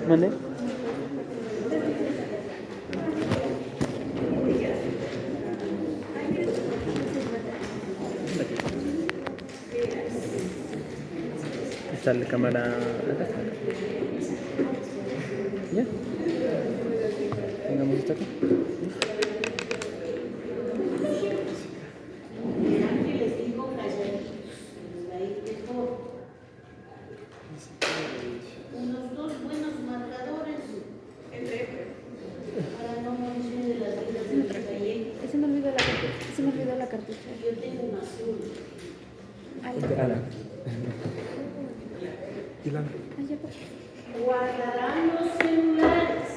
¿Mande? Está la cámara. ¿Ya? Pongamos esto acá. Unos dos buenos marcadores para no morirse de las vidas del taller. Se me olvidó la cartucha. Yo tengo un azul. Ana. Guardarán los celulares.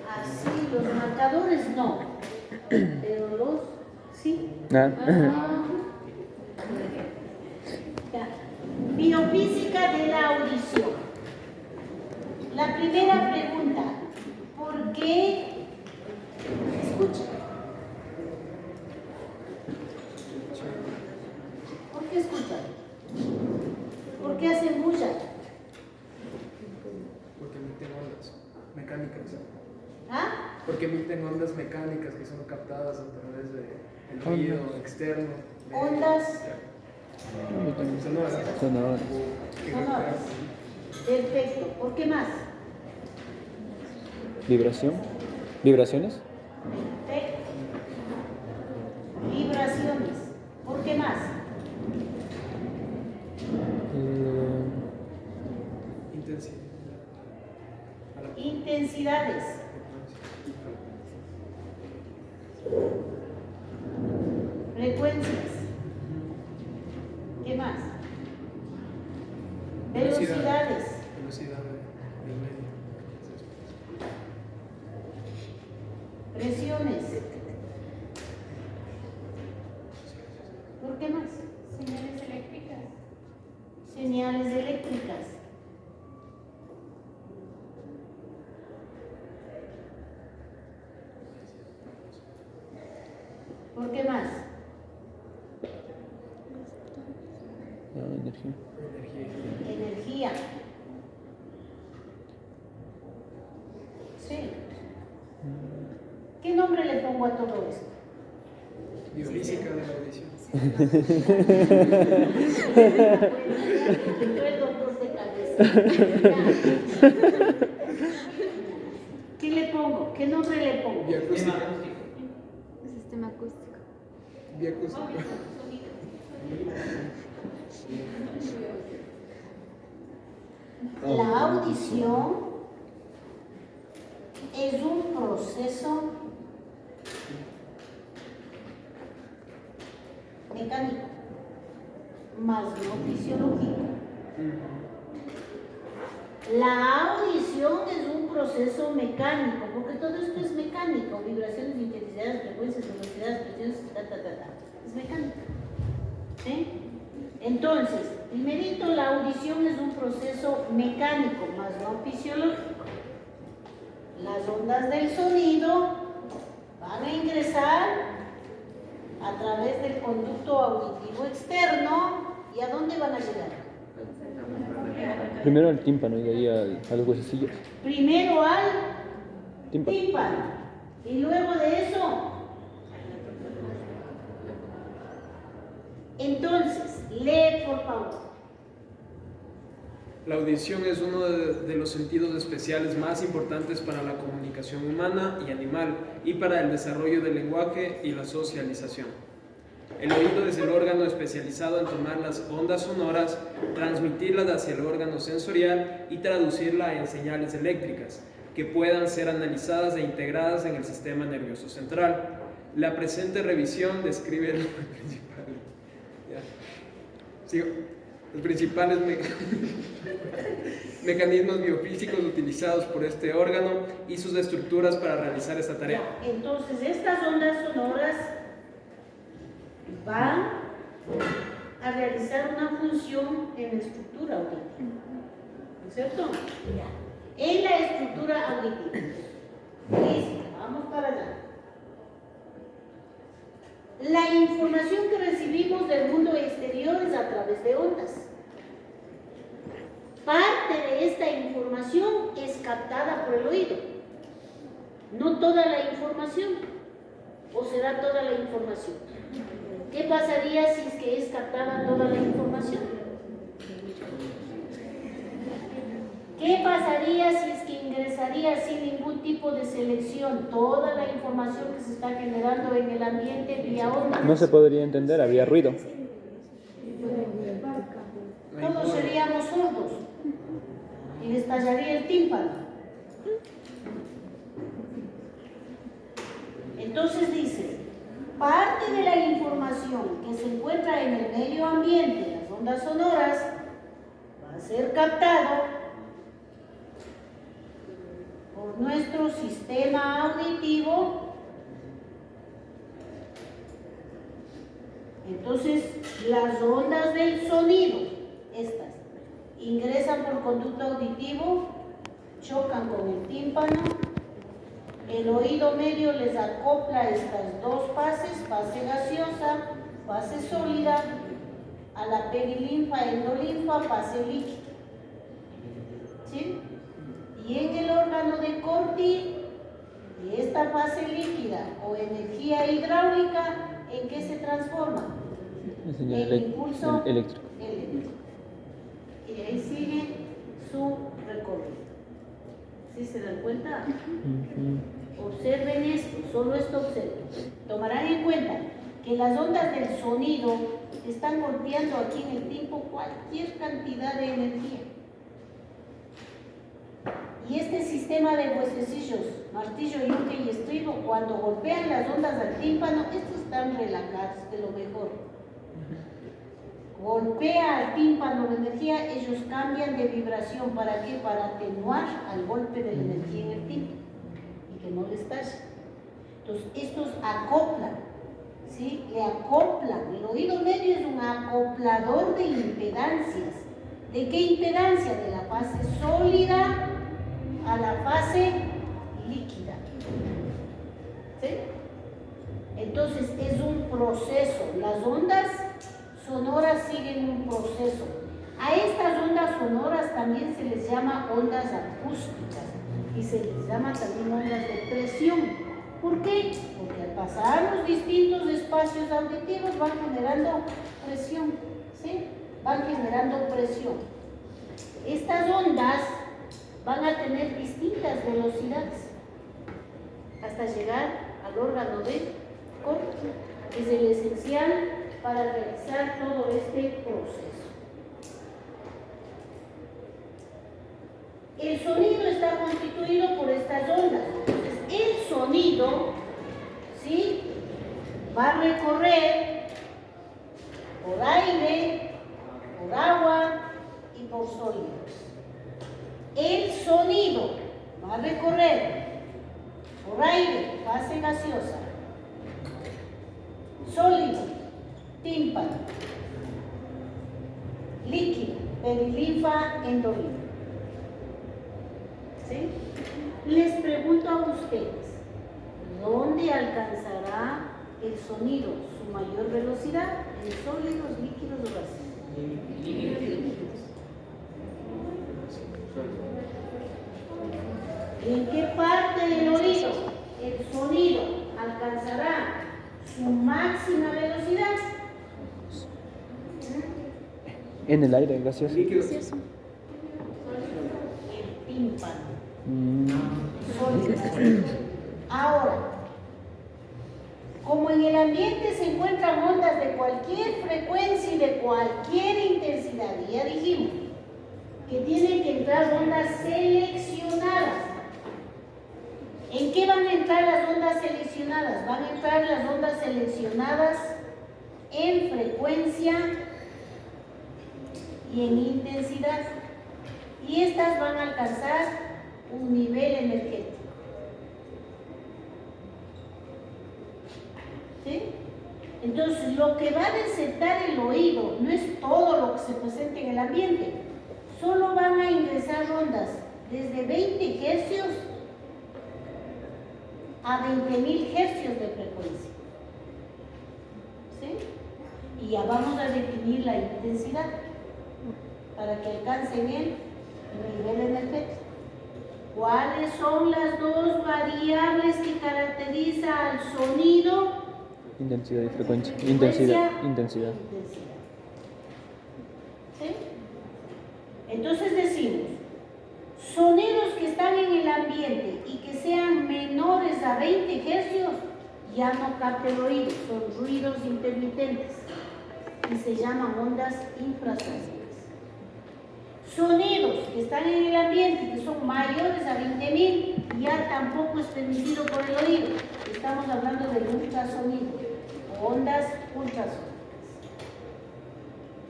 Así, los marcadores no, pero los sí. Ah. Ya. Biofísica de la audición. La primera pregunta, ¿por qué escucha? ¿Por qué escucha? ¿Por qué hacen bulla? Porque emiten ondas mecánicas. ¿Ah? Porque emiten ondas mecánicas que son captadas a través del ruido externo. Ondas Sonoras. Sonoras. sonoras. Perfecto. ¿Por qué más? Vibración. ¿Vibraciones? Perfecto. Vibraciones. ¿Por qué más? Intensidad. Intensidades. Frecuencias. ¿Qué más? Velocidades. Velocidad del medio. Presiones. ¿Por qué más? Señales eléctricas. Señales eléctricas. ¿Por qué más? Energía. Energía. Sí. ¿Qué nombre le pongo a todo esto? Biofísica de la audición. Recuerdo dos de cabeza. ¿Qué le pongo? ¿Qué nombre le pongo? Biacústica. Sistema acústico. Biacústica. La audición es un proceso mecánico, más no fisiológico. La audición es un proceso mecánico, porque todo esto es mecánico, vibraciones, intensidades, frecuencias, velocidades, presiones, es mecánico. ¿Sí? Entonces, primerito, la audición es un proceso mecánico, más no fisiológico. Las ondas del sonido van a ingresar a través del conducto auditivo externo. ¿Y a dónde van a llegar? Primero al tímpano y de ahí a los huesecillos. Primero al Tímpano. tímpano y luego de eso. Entonces, lee por favor. La audición es uno de los sentidos especiales más importantes para la comunicación humana y animal y para el desarrollo del lenguaje y la socialización. El oído es el órgano especializado en tomar las ondas sonoras, transmitirlas hacia el órgano sensorial y traducirlas en señales eléctricas que puedan ser analizadas e integradas en el sistema nervioso central. La presente revisión describe los principales mecanismos biofísicos utilizados por este órgano y sus estructuras para realizar esta tarea. Ya, entonces, estas ondas sonoras van a realizar una función en la estructura auditiva. ¿no es cierto? Ya. En la estructura auditiva. Listo, vamos para allá. La información que recibimos del mundo exterior es a través de ondas. Parte de esta información es captada por el oído. No toda la información, o será toda la información. ¿Qué pasaría si es que es captada toda la información? ¿Qué pasaría si es que ingresaría sin ningún tipo de selección toda la información que se está generando en el ambiente vía ondas? No se podría entender, había ruido. Todos seríamos sordos y les estallaría el tímpano. Entonces dice, parte de la información que se encuentra en el medio ambiente, las ondas sonoras, va a ser captado por nuestro sistema auditivo. Entonces, las ondas del sonido, estas, ingresan por conducto auditivo, chocan con el tímpano, el oído medio les acopla estas dos fases, fase gaseosa, fase sólida, a la perilinfa, endolinfa, fase líquida. ¿Sí? Y en el órgano de Corti, de esta fase líquida o energía hidráulica, ¿en qué se transforma? En impulso eléctrico. Y ahí sigue su recorrido. ¿Sí se dan cuenta? Observen esto, solo esto observen. Tomarán en cuenta que las ondas del sonido están golpeando aquí en el tiempo cualquier cantidad de energía. Y este sistema de huesecillos, martillo, yunque y estribo, cuando golpean las ondas al tímpano, estos están relajados de lo mejor. Golpea al tímpano la energía, ellos cambian de vibración. ¿Para qué? Para atenuar al golpe de la energía en el tímpano y que no les estalle. Entonces, estos acoplan, ¿sí? Le acoplan. El oído medio es un acoplador de impedancias. ¿De qué impedancia? De la fase sólida a la fase líquida. ¿Sí? Entonces, es un proceso. Las ondas sonoras siguen un proceso. A estas ondas sonoras también se les llama ondas acústicas y se les llama también ondas de presión. ¿Por qué? Porque al pasar los distintos espacios auditivos van generando presión, ¿sí? Van generando presión. Estas ondas van a tener distintas velocidades hasta llegar al órgano de Corti, que es el esencial para realizar todo este proceso. El sonido está constituido por estas ondas. Entonces, el sonido, ¿sí?, va a recorrer por aire, por agua y por sólidos. El sonido va a recorrer por aire, fase gaseosa, sólido, tímpano, líquido, perilinfa, endolinfa. ¿Sí? Les pregunto a ustedes, ¿dónde alcanzará el sonido su mayor velocidad? ¿En sólidos, líquidos o gaseosos? Líquidos. ¿En qué parte del oído el sonido alcanzará su máxima velocidad? En el aire gaseoso. Líquidos. El tímpano. Sólido. Ahora, como en el ambiente se encuentran ondas de cualquier frecuencia y de cualquier intensidad, y ya dijimos que tienen que entrar ondas seleccionadas. ¿En qué van a entrar las ondas seleccionadas? Van a entrar las ondas seleccionadas en frecuencia y en intensidad. Y estas van a alcanzar un nivel energético. ¿Sí? Entonces, lo que va a desertar el oído no es todo lo que se presenta en el ambiente, solo van a ingresar ondas desde 20 hercios a 20.000 hercios de frecuencia. ¿Sí? Y ya vamos a definir la intensidad para que alcancen el nivel energético. ¿Cuáles son las dos variables que caracterizan al sonido? Intensidad y frecuencia. Frecuencia, Intensidad. ¿Sí? Entonces decimos, sonidos que están en el ambiente y que sean menores a 20 hercios ya no capta el oído, son ruidos intermitentes y se llaman ondas infrasónicas. Sonidos que están en el ambiente y que son mayores a 20.000 ya tampoco es permitido por el oído. Estamos hablando del ultrasonido, ondas ultrasónicas.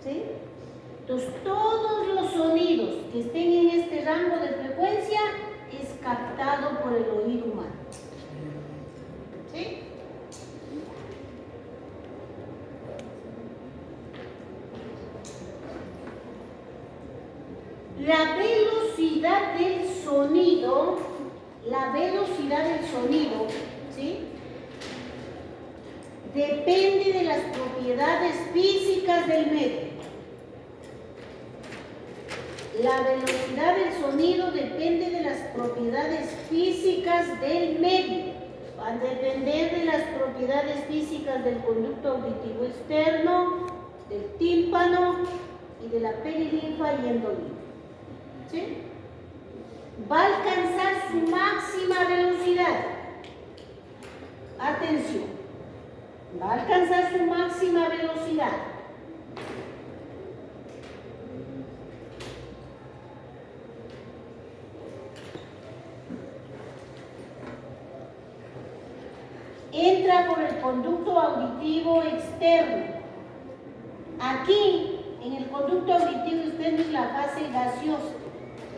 ¿Sí? Entonces, todos los sonidos que estén en este rango de frecuencia es captado por el oído humano. ¿Sí? La velocidad del sonido, ¿sí? Depende de las propiedades físicas del medio. La velocidad del sonido depende de las propiedades físicas del medio. Va a depender de las propiedades físicas del conducto auditivo externo, del tímpano y de la perilinfa y endolinfa. ¿Sí? Va a alcanzar su máxima velocidad. Atención. Va a alcanzar su máxima velocidad entra por el conducto auditivo externo. Aquí, en el conducto auditivo externo es la fase gaseosa.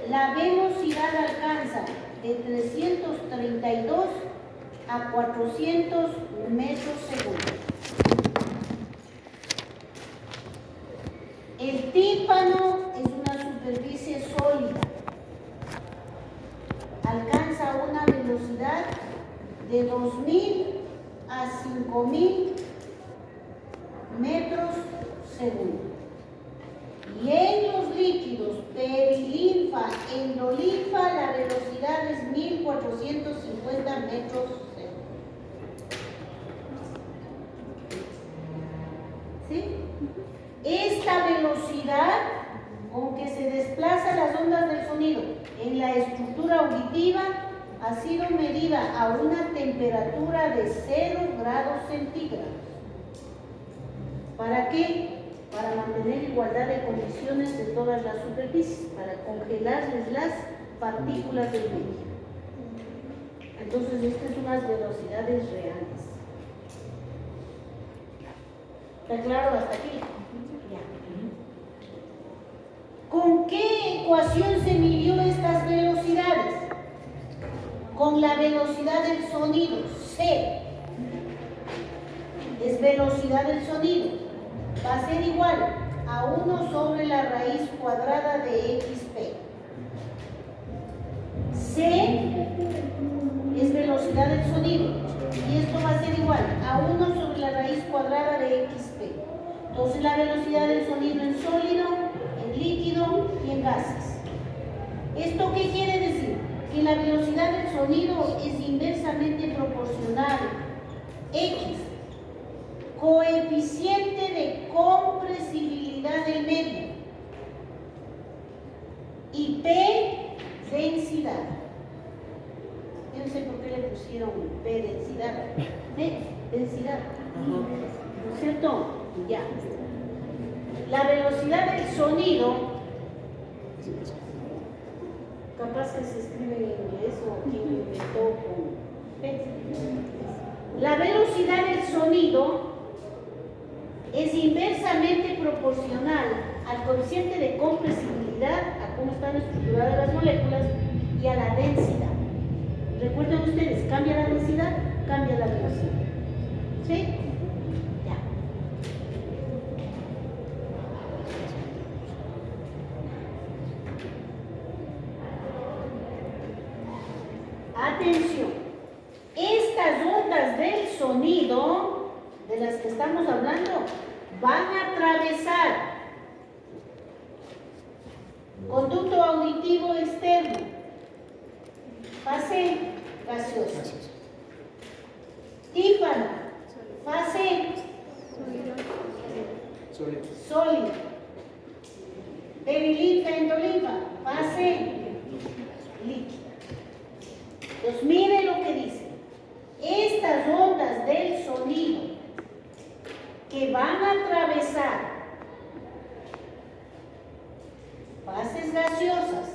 La velocidad alcanza de 332 a 400 metros segundo. El tímpano es una superficie sólida. Alcanza una velocidad de 2.000 a 5.000 metros segundo. Y en los líquidos perilinfa, endolinfa, la velocidad es 1.450 metros segundo. ¿Sí? Esta velocidad con que se desplazan las ondas del sonido en la estructura auditiva ha sido medida a una temperatura de 0 grados centígrados. ¿Para qué? Para mantener igualdad de condiciones de todas las superficies, para congelarles las partículas del medio. Entonces, estas son las velocidades reales. ¿Está claro hasta aquí? Ya. ¿Con qué ecuación se midió estas velocidades? Con la velocidad del sonido, C. Es velocidad del sonido. Va a ser igual a 1 sobre la raíz cuadrada de XP. C es velocidad del sonido. Y esto va a ser igual a 1 sobre la raíz cuadrada de XP. Entonces la velocidad del sonido en sólido, en líquido y en gases. ¿Esto qué quiere decir? Que la velocidad del sonido es inversamente proporcional. X, coeficiente de compresibilidad del medio. Y P, densidad. Yo no sé por qué le pusieron P, densidad. D, densidad. ¿No es cierto? Ya. La velocidad del sonido, capaz que se escribe en inglés o quien lo inventó con P. La velocidad del sonido es inversamente proporcional al coeficiente de compresibilidad, a cómo están estructuradas las moléculas, y a la densidad. Recuerden ustedes, cambia la densidad, cambia la velocidad. ¿Sí? Ya. Atención, estas ondas del sonido de las que estamos hablando van a atravesar conducto auditivo externo, fase gaseosa, tímpano, fase sólida, perilinfa, endolinfa, fase líquida. Entonces mire lo que dice. Estas ondas del sonido que van a atravesar fases gaseosas,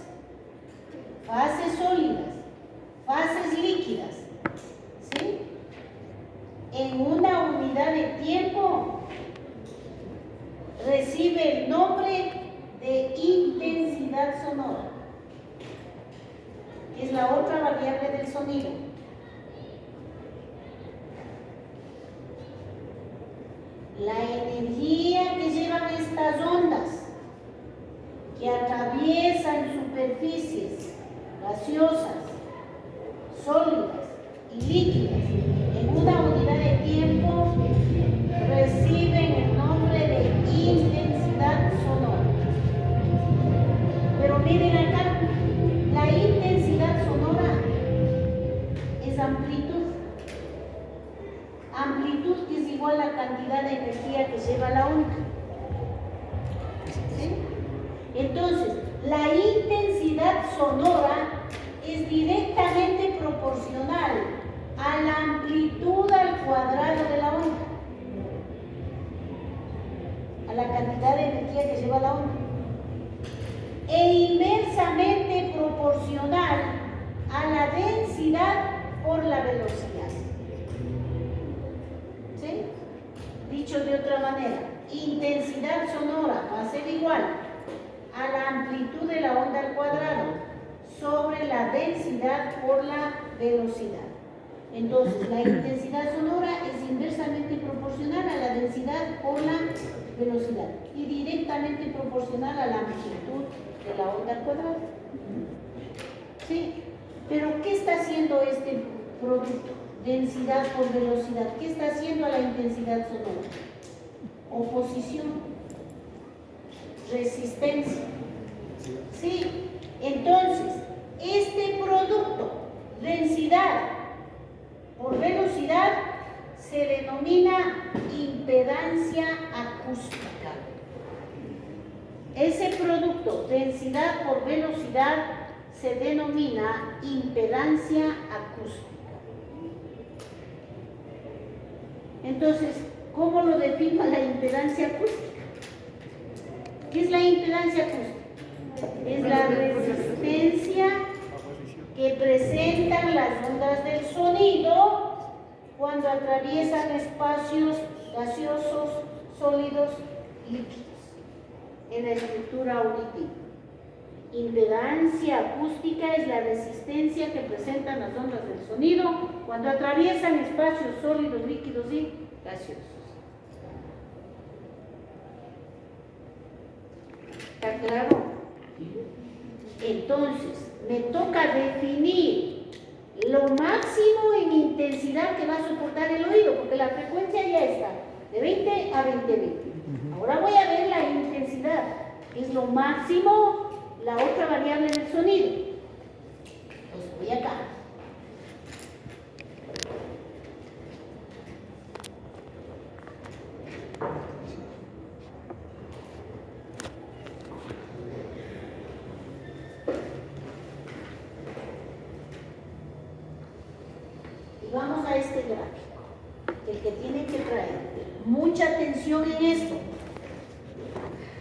fases sólidas, fases líquidas, ¿sí? En una unidad de tiempo recibe el nombre de intensidad sonora, que es la otra variable del sonido. La energía que llevan estas ondas, que atraviesan superficies gaseosas, sólidas y líquidas en una unidad de tiempo, reciben el nombre de intensidad sonora. Pero miren acá, la intensidad sonora es amplitud. Amplitud que es igual a la cantidad de energía que lleva la onda. ¿Sí? Entonces, la intensidad sonora es directamente proporcional a la amplitud al cuadrado de la onda, a la cantidad de energía que lleva la onda, e inversamente proporcional a la densidad por la velocidad. ¿Sí? Dicho de otra manera, intensidad sonora va a ser igual a la amplitud de la onda al cuadrado sobre la densidad por la velocidad. Entonces, la intensidad sonora es inversamente proporcional a la densidad por la velocidad y directamente proporcional a la amplitud de la onda al cuadrado. ¿Sí? Pero, ¿qué está haciendo este producto? Densidad por velocidad. ¿Qué está haciendo a la intensidad sonora? Oposición, resistencia. ¿Sí? Entonces, este producto, densidad por velocidad, se denomina impedancia acústica. Ese producto, densidad por velocidad, se denomina impedancia acústica. Entonces, ¿cómo lo defino la impedancia acústica? ¿Qué es la impedancia acústica? Es la resistencia que presentan las ondas del sonido cuando atraviesan espacios gaseosos, sólidos, líquidos en la estructura auditiva. Impedancia acústica es la resistencia que presentan las ondas del sonido cuando atraviesan espacios sólidos, líquidos y gaseosos. ¿Está claro? Entonces, me toca definir lo máximo en intensidad que va a soportar el oído, porque la frecuencia ya está de 20 a 20. Ahora voy a ver la intensidad, que es lo máximo, la otra variable del sonido. Entonces voy acá. Y vamos a este gráfico, el que tiene que traer mucha atención en esto.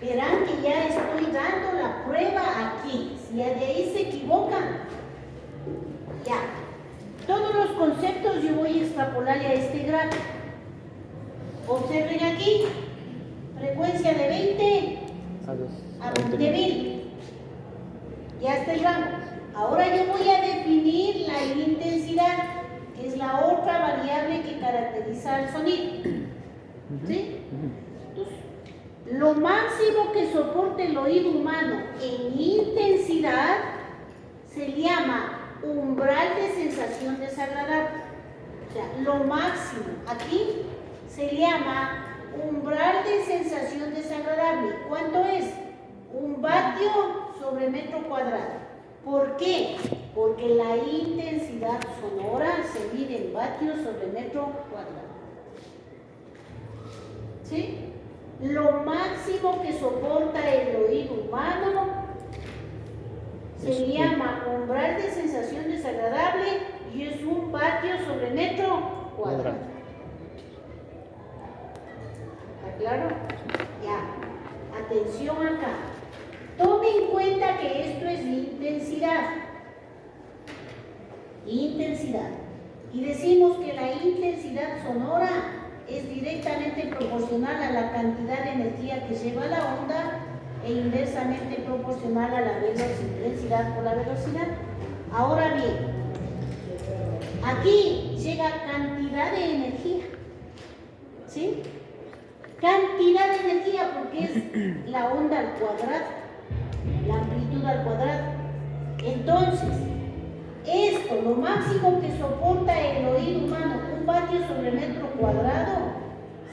Verán que ya estoy dando la prueba aquí. Si de ahí se equivocan, ya. Todos los conceptos yo voy a extrapolarle a este gráfico. Observen aquí, frecuencia de 20 a 20.000. Ya está el rango. Ahora yo voy a definir la intensidad, que es la otra variable que caracteriza al sonido. ¿Sí? Entonces, lo máximo que soporte el oído humano en intensidad se llama umbral de sensación desagradable. O sea, lo máximo aquí se llama umbral de sensación desagradable. ¿Cuánto es? 1 vatio sobre metro cuadrado. ¿Por qué? Porque la intensidad sonora se mide en vatios sobre metro cuadrado. ¿Sí? Lo máximo que soporta el oído humano se llama umbral de sensación desagradable y es 1 vatio sobre metro cuadrado. ¿Está claro? Ya. Atención acá. Tome en cuenta que esto es intensidad. Intensidad. Y decimos que la intensidad sonora es directamente proporcional a la cantidad de energía que lleva la onda e inversamente proporcional a la intensidad por la velocidad. Ahora bien, aquí llega cantidad de energía. ¿Sí? Cantidad de energía porque es la onda al cuadrado, la amplitud al cuadrado. Entonces, esto, lo máximo que soporta el oído humano, 1 vatio sobre metro cuadrado,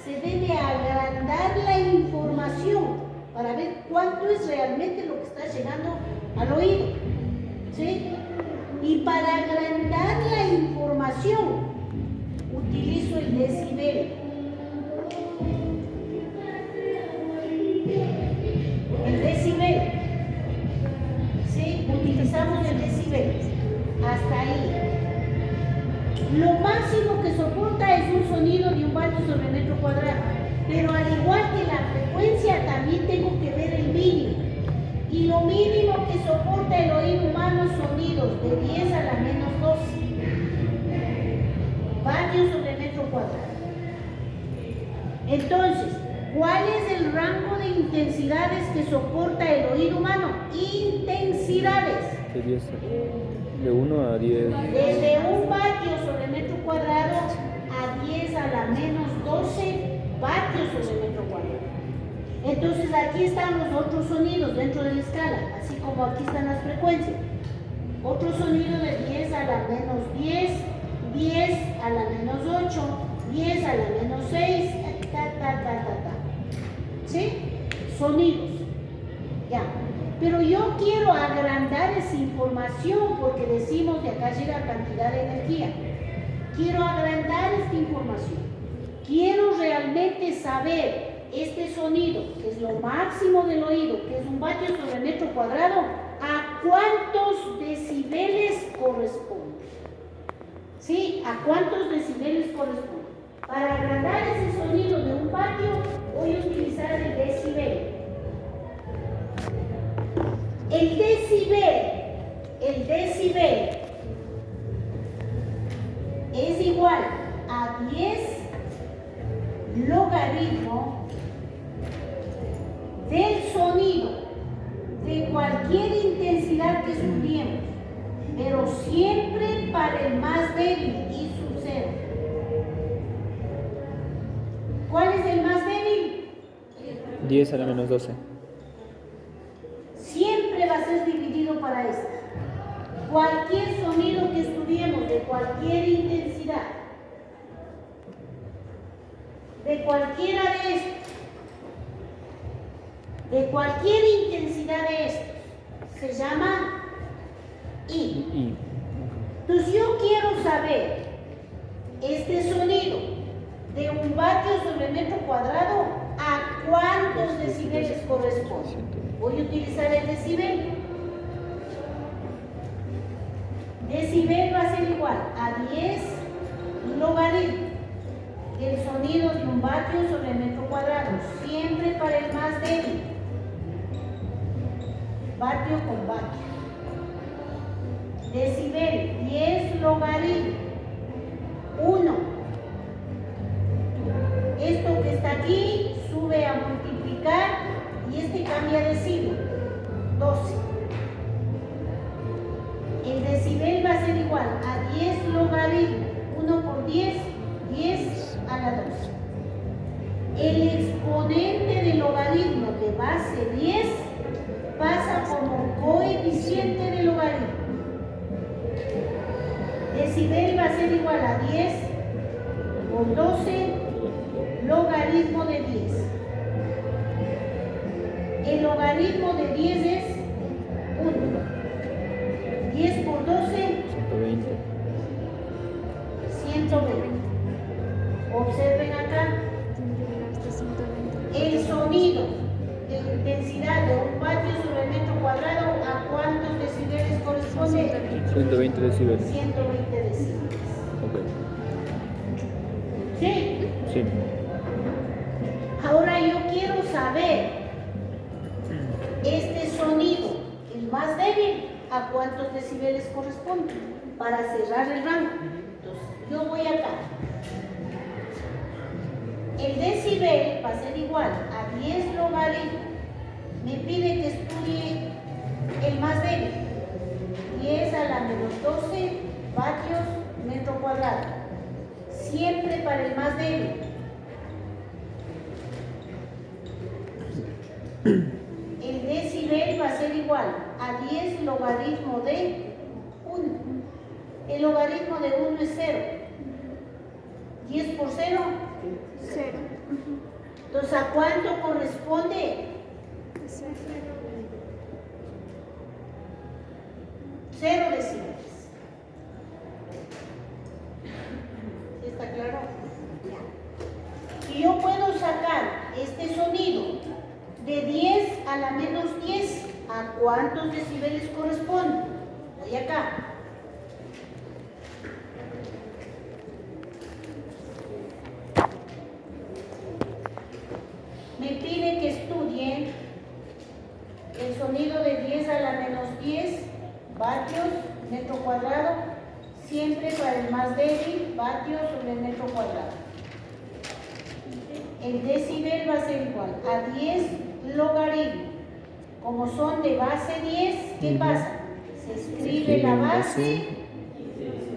se debe agrandar la información para ver cuánto es realmente lo que está llegando al oído. ¿Sí? Y para agrandar la información, utilizo el decibel. El decibel. ¿Sí? Utilizamos el decibel. Hasta ahí. Lo máximo que soporta es un sonido de 1 vatio sobre metro cuadrado. Pero al igual que la frecuencia, también tengo que ver el mínimo. Y lo mínimo que soporta el oído humano son sonidos de 10 a la menos 12 vatios sobre metro cuadrado. Entonces, ¿cuál es el rango de intensidades que soporta el oído humano? Intensidades. De 1 a 10. Desde 1 vatio sobre metro cuadrado a 10 a la menos 12 vatios sobre metro cuadrado. Entonces aquí están los otros sonidos dentro de la escala, así como aquí están las frecuencias. Otro sonido de 10 a la menos 10, 10 a la menos 8, 10 a la menos 6, ¿sí? Sonidos. Ya. Pero yo quiero agrandar esa información porque decimos que acá llega cantidad de energía. Quiero agrandar esta información. Quiero realmente saber este sonido, que es lo máximo del oído, que es 1 vatio sobre metro cuadrado, ¿a cuántos decibeles corresponde? ¿Sí? ¿A cuántos decibeles corresponde? Para agrandar ese sonido de 1 vatio, voy a utilizar el decibel. El decibel es igual a 10 logaritmo del sonido de cualquier intensidad que estudiemos, pero siempre para el más débil y su cero. ¿Cuál es el más débil? 10 a la menos 12. Siempre va a ser dividido para esta. Cualquier sonido que estudiemos de cualquier intensidad, de cualquiera de estos, de cualquier intensidad de estos, se llama I. Entonces yo quiero saber este sonido de 1 vatio sobre metro cuadrado, ¿a cuántos decibeles corresponde? Voy a utilizar el decibel. Decibel va a ser igual a 10 logaritmo del sonido de 1 vatio sobre metro cuadrado, siempre para el más débil. Vatio con vatio. Decibel, 10 logaritmo 1. Esto que está aquí sube a multiplicar y este cambia de signo, 12. El decibel va a ser igual a 10 logaritmo 1 por 10, 10 a la 12. El exponente del logaritmo de base 10 pasa como coeficiente de logaritmo. a la 10 por 12 logaritmo de 10. El logaritmo de 10 es 1. 10 por 12, 120. 120. Observen acá. Hasta 120. El sonido de intensidad de un vatio sobre el metro cuadrado, ¿a cuántos decibeles corresponde? 120 decibeles. 120 decibeles. Ok. ¿Sí? Sí. Ahora yo quiero saber este sonido, el más débil, ¿a cuántos decibeles corresponde? Para cerrar el rango. Entonces, yo voy acá. El decibel va a ser igual a 10 logaritmo. Me pide que estudie el más débil. 10 a la menos 12 vatios metro cuadrado. Siempre para el más débil. El decibel va a ser igual a 10 logaritmo de 1. El logaritmo de 1 es 0. 10 por 0. 0. Entonces, ¿a cuánto corresponde? 0 decibeles. ¿Sí está claro? Ya. Y yo puedo sacar este sonido de 10 a la menos 10. ¿A cuántos decibeles corresponde? Voy acá. Me pide que estudie el sonido de 10 a la menos 10 vatios metro cuadrado, siempre para el más débil, vatios sobre el metro cuadrado. El decibel va a ser igual a 10 logaritmo. Como son de base 10, ¿qué pasa? Se escribe la base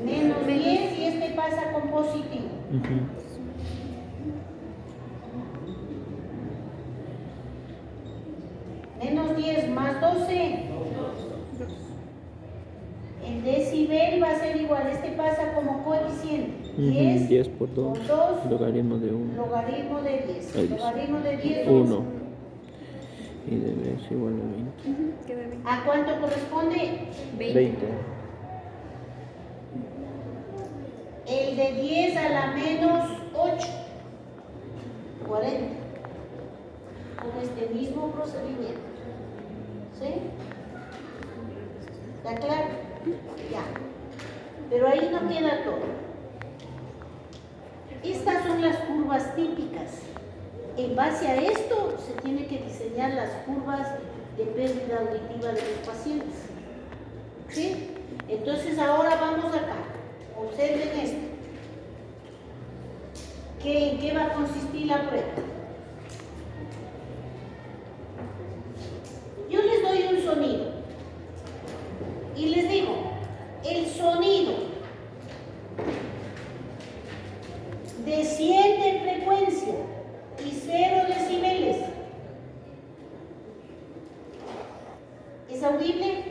menos 10 y este pasa con positivo. Menos 10 más 12. El decibel va a ser igual, este pasa como coeficiente. 10 por 2. por 2, Logaritmo de 1. logaritmo de 10. Ahí dice. Logaritmo de 10 1. Y debe ser igual a 20. Queda 20. ¿A cuánto corresponde? 20. El de 10 a la menos 8. 40. Con este mismo procedimiento. ¿Sí? ¿Está claro? Ya. Pero ahí no queda todo. Estas son las curvas típicas. En base a esto se tiene que diseñar las curvas de pérdida auditiva de los pacientes. ¿Sí? Entonces ahora vamos acá. Observen esto. ¿En qué va a consistir la prueba? Yo les doy un sonido y les digo, el sonido de 100 de frecuencia y 0 decibeles, ¿es audible?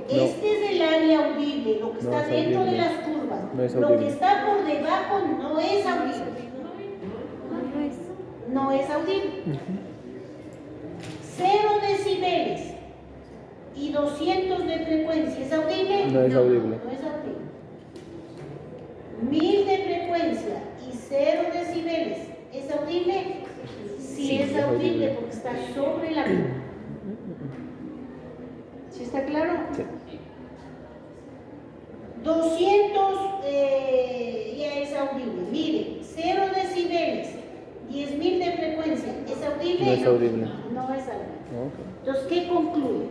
Este es el área audible, lo que está es dentro audible. de las curvas. No es Lo audible. que está por debajo no es audible. No es. No es audible. 0 decibeles y 200 de frecuencia, ¿es audible? No es audible. No es audible. 1000 de frecuencia y 0 decibeles, ¿es audible? Sí, es audible porque está sobre la curva. ¿Sí está claro? Sí. 200 ya es audible. Miren, 0 decibeles, 10.000 de frecuencia, ¿es audible? No es audible. No es audible. Ok. Entonces, ¿qué concluye?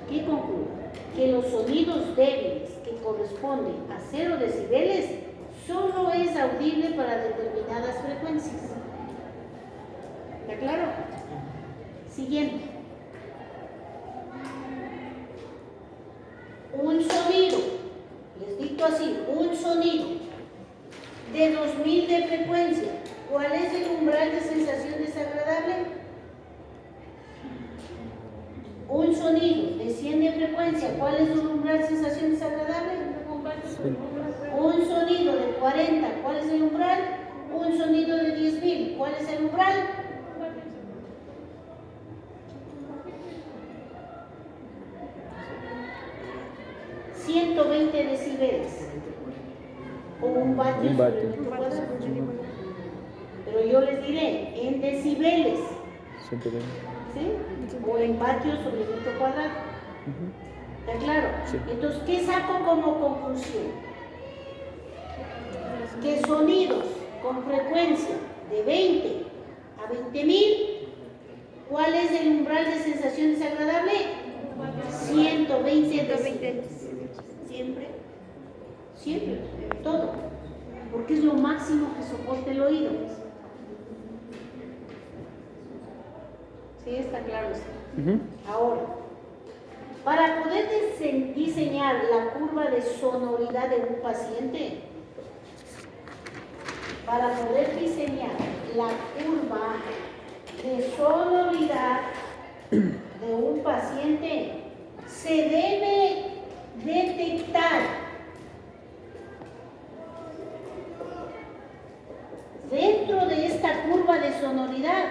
¿Qué concluye? Que los sonidos débiles que corresponden a 0 decibeles solo es audible para determinadas frecuencias. ¿Está claro? Siguiente. Un sonido, les dicto así, un sonido de 2000 de frecuencia. ¿Cuál es el umbral de sensación desagradable? un sonido desciende en frecuencia, ¿cuál es su umbral de sensación desagradable? Un sonido de 40, ¿cuál es el umbral? Un sonido de 10.000, ¿cuál es el umbral? ...120 decibeles... ...o un vatio Un sobre vatio. metro cuadrado. Pero yo les diré, en decibeles... 120. ¿sí? O en vatios sobre metro cuadrado. Ujú. ¿Está claro? Sí. Entonces, ¿qué saco como conclusión? Que sonidos con frecuencia de 20 a 20.000, ¿cuál es el umbral de sensación desagradable? 120 decibeles. Siempre, siempre, todo. Porque es lo máximo que soporta el oído. ¿Sí? Está claro eso. Ujú. Ahora, para poder diseñar la curva de sonoridad de un paciente, para poder diseñar la curva de sonoridad de un paciente, se debe detectar dentro de esta curva de sonoridad,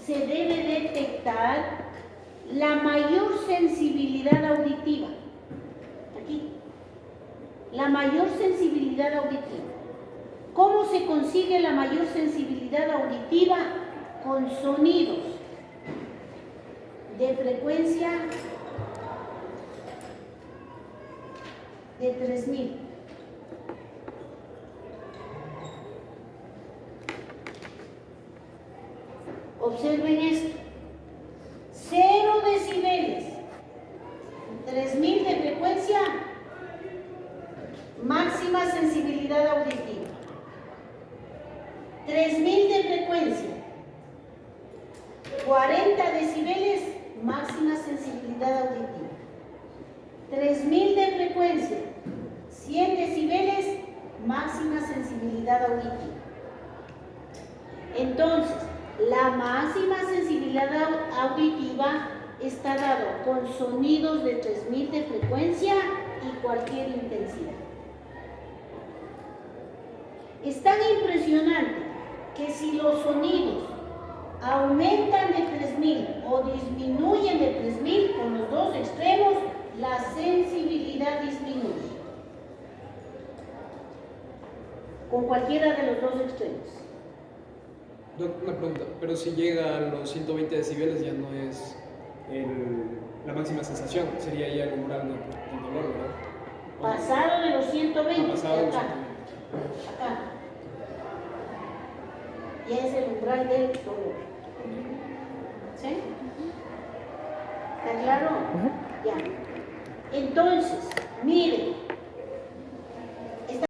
se debe detectar la mayor sensibilidad auditiva. Aquí, la mayor sensibilidad auditiva. ¿Cómo se consigue la mayor sensibilidad auditiva? Con sonidos de frecuencia de 3.000. Observen esto. 0 decibeles, 3.000 de frecuencia, máxima sensibilidad auditiva. 3.000 de frecuencia, 40 decibeles, máxima sensibilidad auditiva. 3.000 de frecuencia, 100 decibeles, máxima sensibilidad auditiva. Entonces, la máxima sensibilidad auditiva está dado con sonidos de 3.000 de frecuencia y cualquier intensidad. Es tan impresionante que si los sonidos aumentan de 3.000 o disminuyen de 3.000 con los dos extremos, la sensibilidad disminuye. Con cualquiera de los dos extremos. Una pregunta, pero si llega a los 120 decibeles ya no es la máxima sensación, sería ya el umbral del dolor, ¿verdad? Pasado de los 120, Pasado de los acá. Ya es el umbral del dolor. ¿Sí? ¿Está claro? Ya. Entonces, miren,